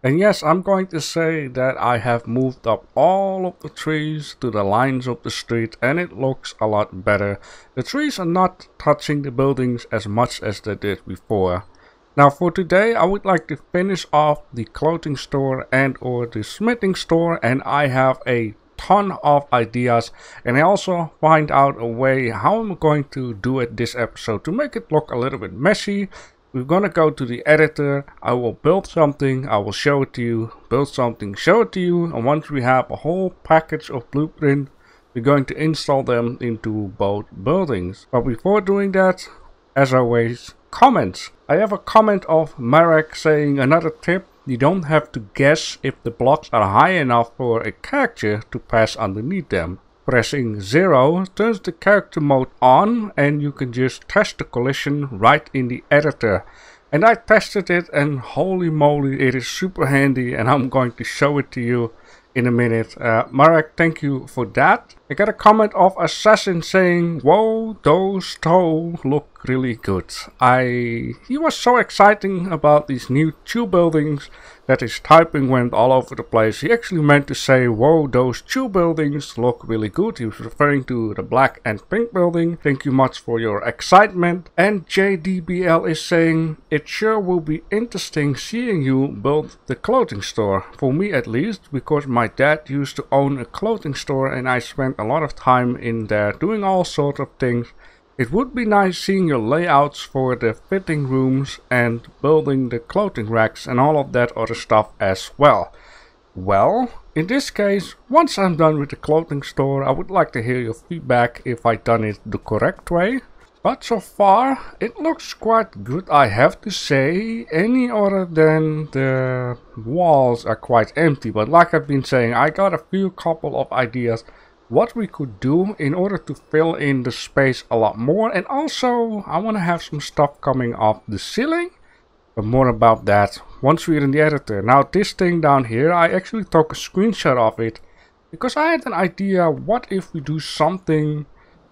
And yes, I'm going to say that I have moved up all of the trees to the lines of the street and it looks a lot better. The trees are not touching the buildings as much as they did before. Now for today I would like to finish off the clothing store and or the smithing store, and I have a ton of ideas, and I also find out a way how I'm going to do it this episode to make it look a little bit messy. We're gonna go to the editor, I will build something, I will show it to you, build something, show it to you, and once we have a whole package of blueprint, we're going to install them into both buildings. But before doing that, as always, comments. I have a comment of Marek saying another tip: you don't have to guess if the blocks are high enough for a character to pass underneath them. Pressing 0 turns the character mode on and you can just test the collision right in the editor. And I tested it and holy moly, it is super handy, and I'm going to show it to you in a minute. Marek, thank you for that. I got a comment of Assassin saying, whoa, those toes look really good. He was so exciting about these new 2 buildings that his typing went all over the place. He actually meant to say, whoa, those 2 buildings look really good. He was referring to the black and pink building. Thank you much for your excitement. And JDBL is saying, it sure will be interesting seeing you build the clothing store. For me at least, because my dad used to own a clothing store and I spent a lot of time in there doing all sorts of things. It would be nice seeing your layouts for the fitting rooms and building the clothing racks and all of that other stuff as well. Well, in this case, once I'm done with the clothing store, I would like to hear your feedback if I done it the correct way. But so far, it looks quite good, I have to say. Any other than the walls are quite empty. But like I've been saying, I got a couple of ideas what we could do in order to fill in the space a lot more. And also, I want to have some stuff coming off the ceiling. But more about that once we're in the editor. Now this thing down here, I actually took a screenshot of it because I had an idea, what if we do something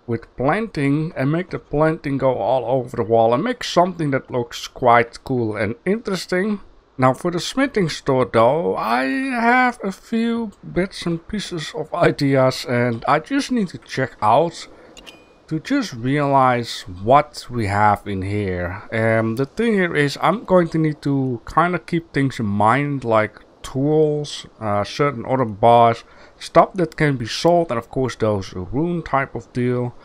with planting and make the planting go all over the wall and make something that looks quite cool and interesting. Now for the smithing store though, I have a few bits and pieces of ideas and I just need to check out to just realize what we have in here. The thing here is I'm going to need to kind of keep things in mind, like tools, certain other bars, stuff that can be sold, and of course those rune type of deal.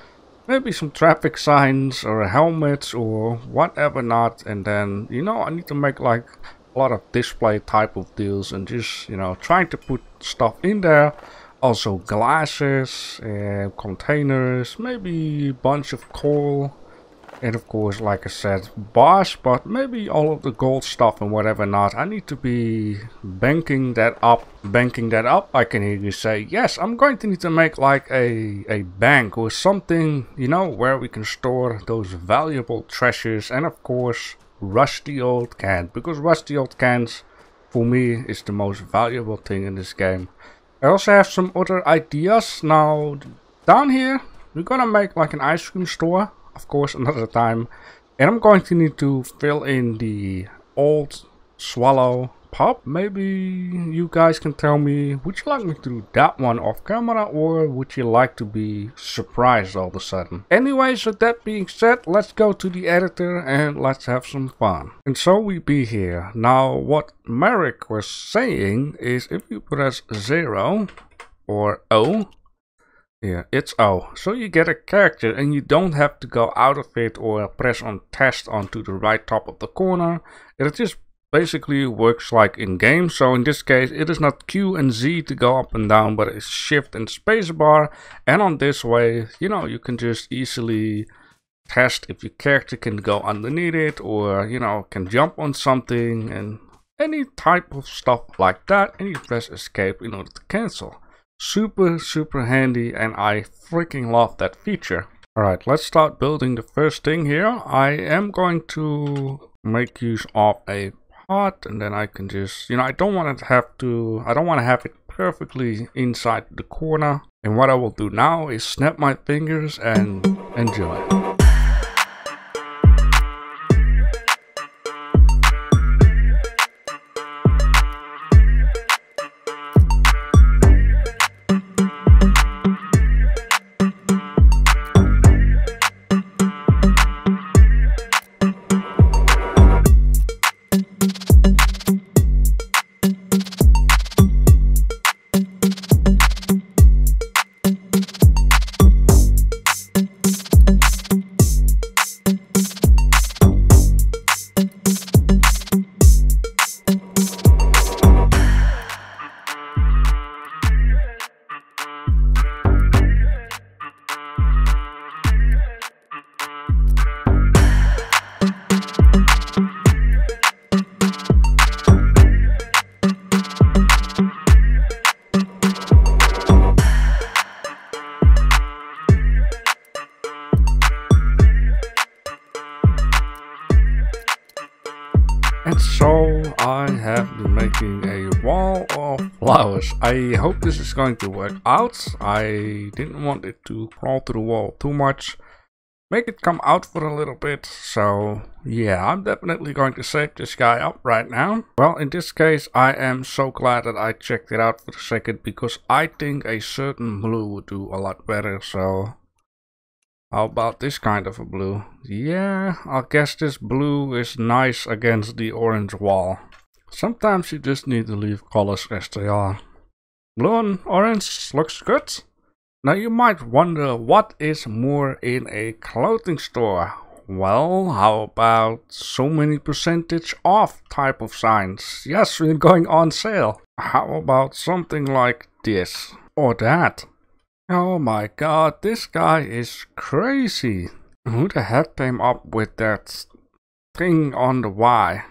Maybe some traffic signs or helmets or whatever not, and then, you know, I need to make like a lot of display type of deals and just, you know, trying to put stuff in there. Also glasses, containers, maybe a bunch of coal, and of course, like I said, bars, but maybe all of the gold stuff and whatever not. I need to be banking that up. I can hear you say, yes, I'm going to need to make like a bank or something, you know, where we can store those valuable treasures. And of course, rusty old cans, because rusty old cans for me is the most valuable thing in this game. I also have some other ideas. Now down here we're gonna make like an ice cream store, of course, another time, and I'm going to need to fill in the old Swallow pub. Maybe you guys can tell me, would you like me to do that one off camera, or would you like to be surprised all of a sudden? Anyways, with that being said, let's go to the editor and let's have some fun. And so we be here. Now what Marek was saying is if you press 0 or O, yeah, it's O, so you get a character and you don't have to go out of it or press on test onto the right top of the corner. It just basically works like in game. So in this case it is not Q and Z to go up and down, but it's shift and spacebar, and on this way, you know, you can just easily test if your character can go underneath it or, you know, can jump on something and any type of stuff like that, and you press escape in order to cancel. Super handy, and I freaking love that feature. Alright, let's start building the first thing here. I am going to make use of a pot, and then I can just, you know, I don't want to have it perfectly inside the corner. And what I will do now is snap my fingers and enjoy. a wall of flowers. I hope this is going to work out. I didn't want it to crawl to the wall too much. Make it come out for a little bit. So yeah, I'm definitely going to save this guy up right now. Well, in this case, I am so glad that I checked it out for a second, because I think a certain blue would do a lot better. So how about this kind of a blue? Yeah, I guess this blue is nice against the orange wall. Sometimes you just need to leave colors as they are. Blue and orange looks good. Now you might wonder, what is more in a clothing store? Well, how about so many percentage off type of signs? Yes, we're going on sale. How about something like this or that? Oh my god, this guy is crazy. Who the heck came up with that thing on the Y?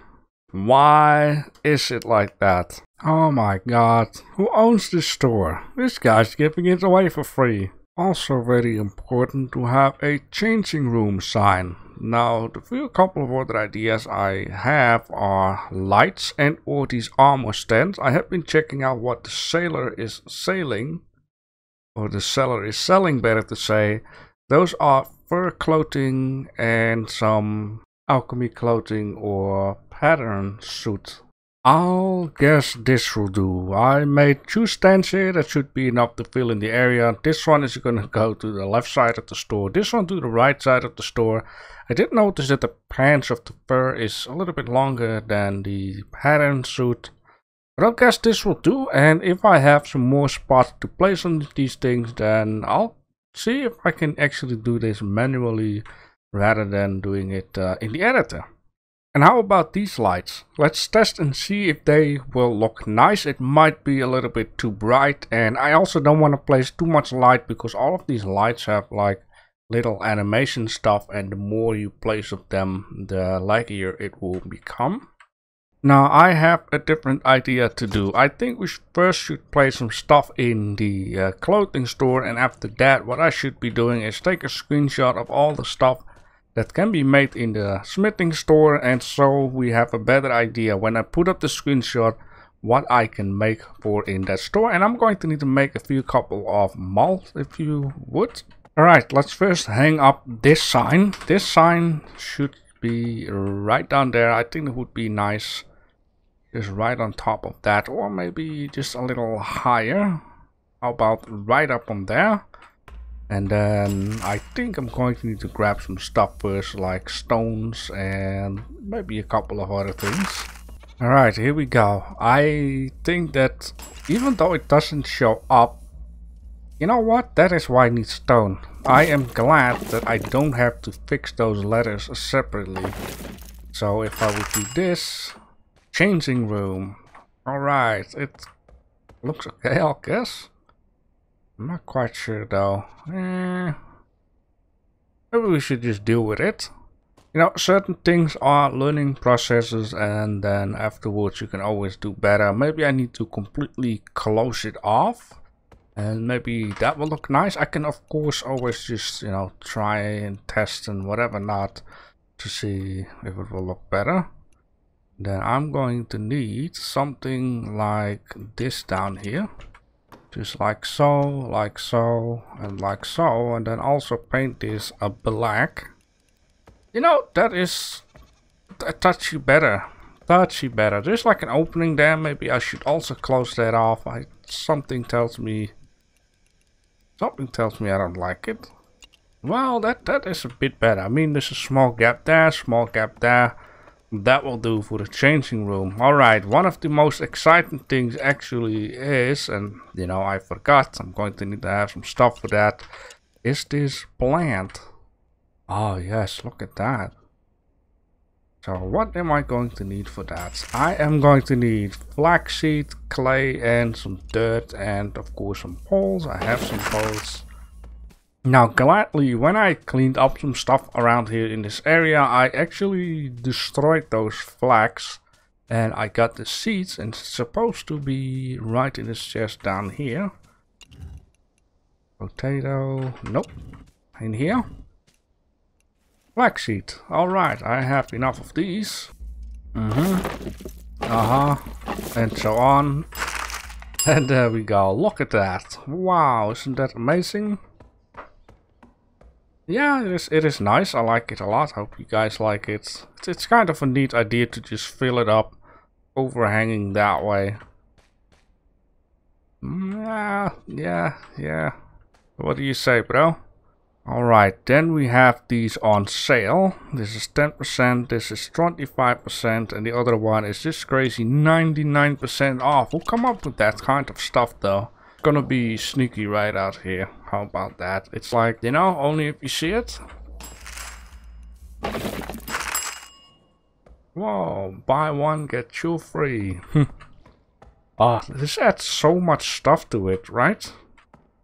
Why is it like that? Oh my god, who owns this store? This guy's giving it away for free. Also very important to have a changing room sign. Now, the few couple of other ideas I have are lights and or these armor stands. I have been checking out what the sailor is sailing. Or the seller is selling, better to say. Those are fur clothing and some alchemy clothing or pattern suit. I'll guess this will do. I made 2 stands here. That should be enough to fill in the area. This one is going to go to the left side of the store. This one to the right side of the store. I did notice that the pants of the fur is a little bit longer than the pattern suit. But I guess this will do, and if I have some more spots to place on these things, then I'll see if I can actually do this manually rather than doing it in the editor. And how about these lights? Let's test and see if they will look nice. It might be a little bit too bright, and I also don't want to place too much light, because all of these lights have like little animation stuff, and the more you place of them, the laggier it will become. Now I have a different idea to do. I think we first should place some stuff in the clothing store, and after that what I should be doing is take a screenshot of all the stuff that can be made in the smithing store, and so we have a better idea when I put up the screenshot what I can make for in that store. And I'm going to need to make a few couple of molds, if you would. Alright, let's first hang up this sign. This sign should be right down there. I think it would be nice just right on top of that, or maybe just a little higher. How about right up on there? And then I think I'm going to need to grab some stuff first, like stones and maybe a couple of other things. Alright, here we go. I think that even though it doesn't show up, you know what? That is why I need stone. I am glad that I don't have to fix those letters separately. So if I would do this, changing room. Alright, it looks okay, I guess. I'm not quite sure though. Maybe we should just deal with it. You know, certain things are learning processes, and then afterwards you can always do better. Maybe I need to completely close it off, and maybe that will look nice. I can of course always just, you know, try and test and whatever not to see if it will look better. Then I'm going to need something like this down here. Just like so, and like so. And then also paint this a black. You know, that is a touchy better. There's like an opening there. Maybe I should also close that off. Something tells me I don't like it. Well, that is a bit better. I mean, there's a small gap there, small gap there. That will do for the changing room. Alright, one of the most exciting things actually is, and you know, I forgot, I'm going to need to have some stuff for that, is this plant. Oh yes, look at that. So what am I going to need for that? I am going to need flaxseed, clay, and some dirt, and of course some poles. I have some poles. Now gladly, when I cleaned up some stuff around here in this area, I actually destroyed those flax, and I got the seeds, and it's supposed to be right in this chest down here. Potato, nope, in here. Flaxseed, alright, I have enough of these. And so on. And there we go. Look at that. Wow, isn't that amazing? Yeah, it is nice. I like it a lot. Hope you guys like it. It's kind of a neat idea to just fill it up, overhanging that way. Yeah. What do you say, bro? Alright, then we have these on sale. This is 10%, this is 25%, and the other one is this crazy 99% off. We'll come up with that kind of stuff though. It's gonna be sneaky right out here. How about that? It's like, you know, only if you see it. Whoa, buy one, get two free. This adds so much stuff to it, right?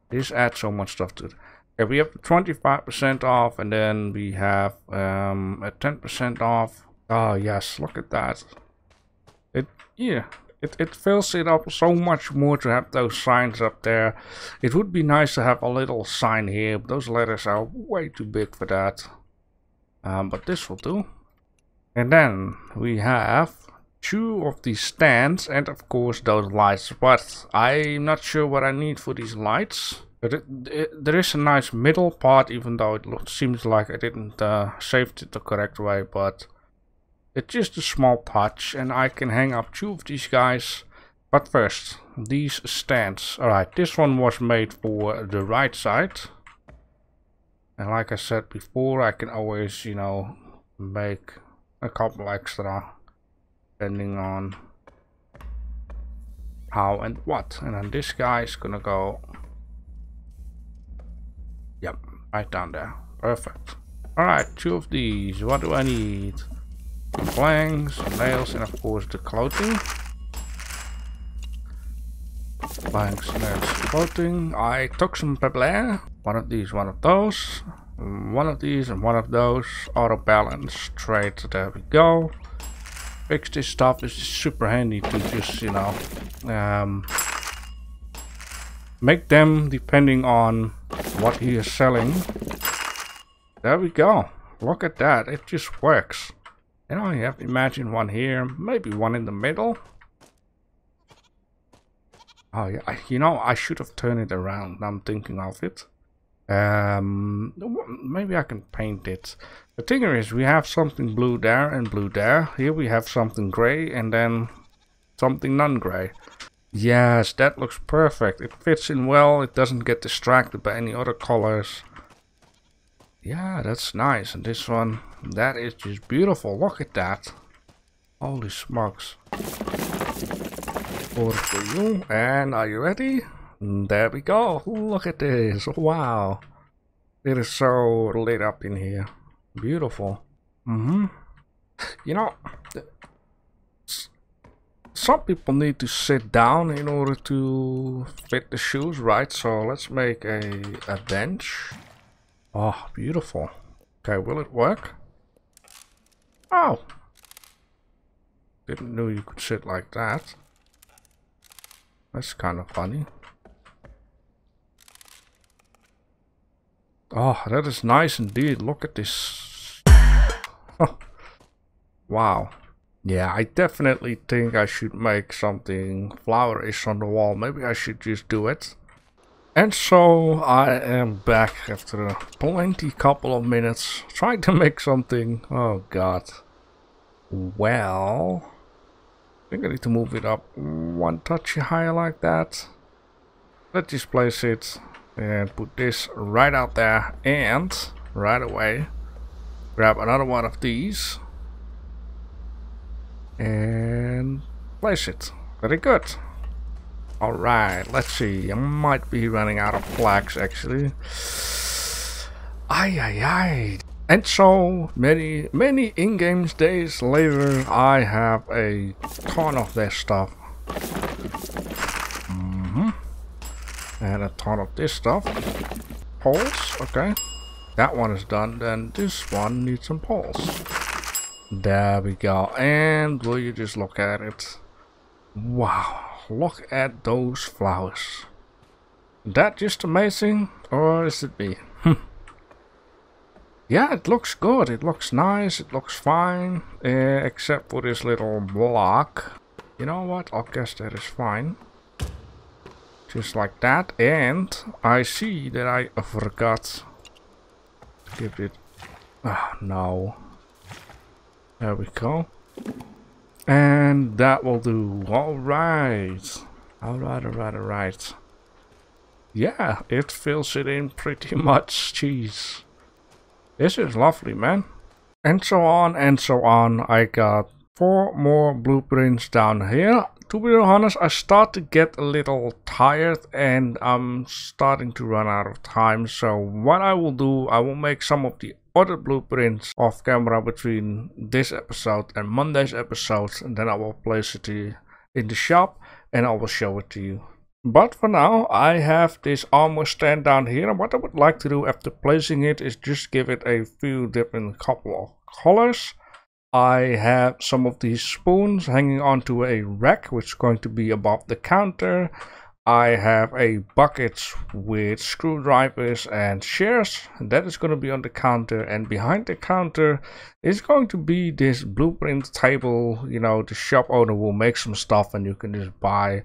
This adds so much stuff to it. Okay, we have 25% off, and then we have a 10% off. Oh yes, look at that. It fills it up so much more to have those signs up there. It would be nice to have a little sign here, but those letters are way too big for that. But this will do. And then we have 2 of these stands, and of course those lights. But I'm not sure what I need for these lights. But there is a nice middle part, even though it seems like I didn't save it the correct way, but it's just a small touch, and I can hang up 2 of these guys. But first, these stands. Alright, this one was made for the right side. And like I said before, I can always, you know, make a couple extra, depending on how and what. And then this guy is gonna go... Yep, right down there. Perfect. Alright, 2 of these. What do I need? Planks, nails, and of course the clothing. Planks, nails, clothing. I took some papier. One of these, one of those. One of these and one of those. Auto balance straight. There we go. Fix this stuff. It's super handy to just, you know, make them depending on what he is selling. There we go. Look at that. It just works. You know, you have to imagine one here, maybe one in the middle. Oh yeah, you know, I should have turned it around. Now I'm thinking of it. Maybe I can paint it. The thing is, we have something blue there and blue there. Here we have something gray and then something non-gray. Yes, that looks perfect. It fits in well. It doesn't get distracted by any other colors. Yeah, that's nice. And this one, that is just beautiful. Look at that. Holy smokes. Order for you. And are you ready? There we go. Look at this. Wow. It is so lit up in here. Beautiful. You know, some people need to sit down in order to fit the shoes, right? So let's make a bench. Oh, beautiful. Okay, will it work? Oh. Didn't know you could sit like that. That's kind of funny. Oh, that is nice indeed. Look at this. Oh. Wow. Yeah, I definitely think I should make something flowerish on the wall. Maybe I should just do it. And so I am back after a plenty couple of minutes trying to make something. Oh god. Well, I think I need to move it up one touch higher like that. Let's just place it and put this right out there, and right away grab another one of these and place it. Very good. Alright, let's see. I might be running out of flags actually. Ay. And so many in-game days later, I have a ton of this stuff. And a ton of this stuff. Poles, okay. That one is done. Then this one needs some poles. There we go. And will you just look at it? Wow. Look at those flowers. Is that just amazing? Or is it me? Yeah, it looks good. It looks nice. It looks fine. Except for this little block. You know what? I guess that is fine. Just like that. And I see that I forgot to give it... Ah, no. There we go. And that will do. Alright. Alright. Yeah, it fills it in pretty much. Jeez. This is lovely, man. And so on and so on. I got 4 more blueprints down here. To be honest, I start to get a little tired and I'm starting to run out of time. So what I will do, I will make some of the other blueprints off camera between this episode and Monday's episode, and then I will place it in the shop and I will show it to you. But for now, I have this armor stand down here, and what I would like to do after placing it is just give it a few different couple of colors. I have some of these spoons hanging onto a rack, which is going to be above the counter. I have a bucket with screwdrivers and shears, and that is going to be on the counter, and behind the counter is going to be this blueprint table. You know, the shop owner will make some stuff and you can just buy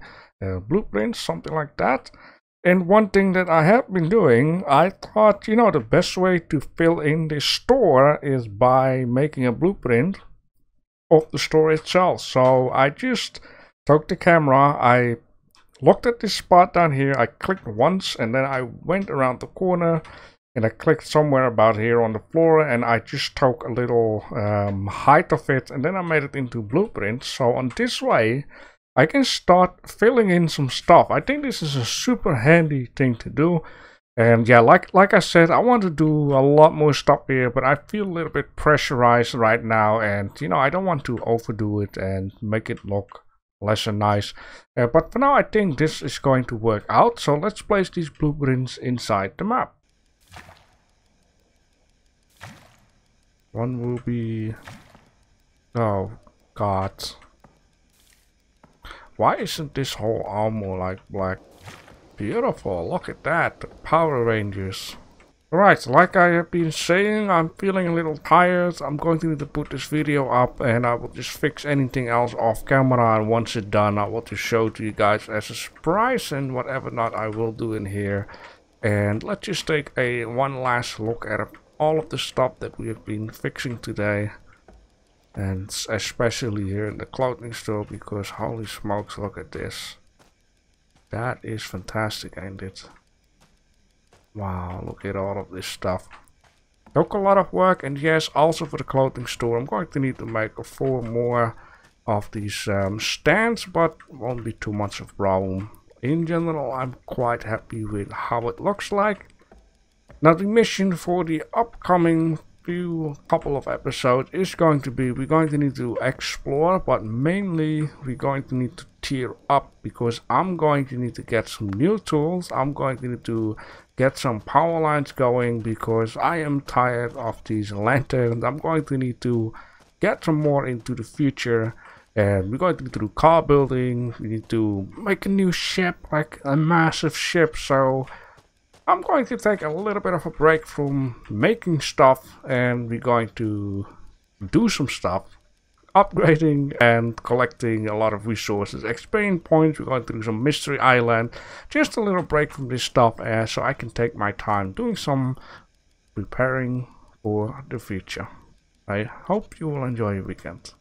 blueprints, something like that. And one thing that I have been doing, I thought, you know, the best way to fill in this store is by making a blueprint of the store itself. So I just took the camera, I looked at this spot down here, I clicked once, and then I went around the corner and I clicked somewhere about here on the floor, and I just took a little height of it, and then I made it into blueprints. So on this way I can start filling in some stuff. I think this is a super handy thing to do. And yeah, like I said, I want to do a lot more stuff here, but I feel a little bit pressurized right now, and you know, I don't want to overdo it and make it look less than nice. But for now, I think this is going to work out. So let's place these blueprints inside the map. One will be... Oh god. Why isn't this whole armor like black? Beautiful, look at that, the Power Rangers. Alright, like I have been saying, I'm feeling a little tired. I'm going to need to put this video up, and I will just fix anything else off camera, and once it's done I will just show to you guys as a surprise, and whatever not I will do in here. And let's just take one last look at all of the stuff that we have been fixing today. And especially here in the clothing store, because holy smokes, look at this. That is fantastic, ain't it? Wow, look at all of this stuff. Took a lot of work, and yes, also for the clothing store, I'm going to need to make 4 more of these stands, but won't be too much of a problem. In general, I'm quite happy with how it looks like. Now the mission for the upcoming couple of episodes is going to be, we're going to need to explore, but mainly we're going to need to tier up, because I'm going to need to get some new tools. I'm going to need to get some power lines going, because I am tired of these lanterns. I'm going to need to get some more into the future, and we're going to need to do car building. We need to make a new ship, like a massive ship. So I'm going to take a little bit of a break from making stuff, and we're going to do some stuff, upgrading and collecting a lot of resources, experience points. We're going to do some mystery island, just a little break from this stuff, so I can take my time doing some preparing for the future. I hope you will enjoy your weekend.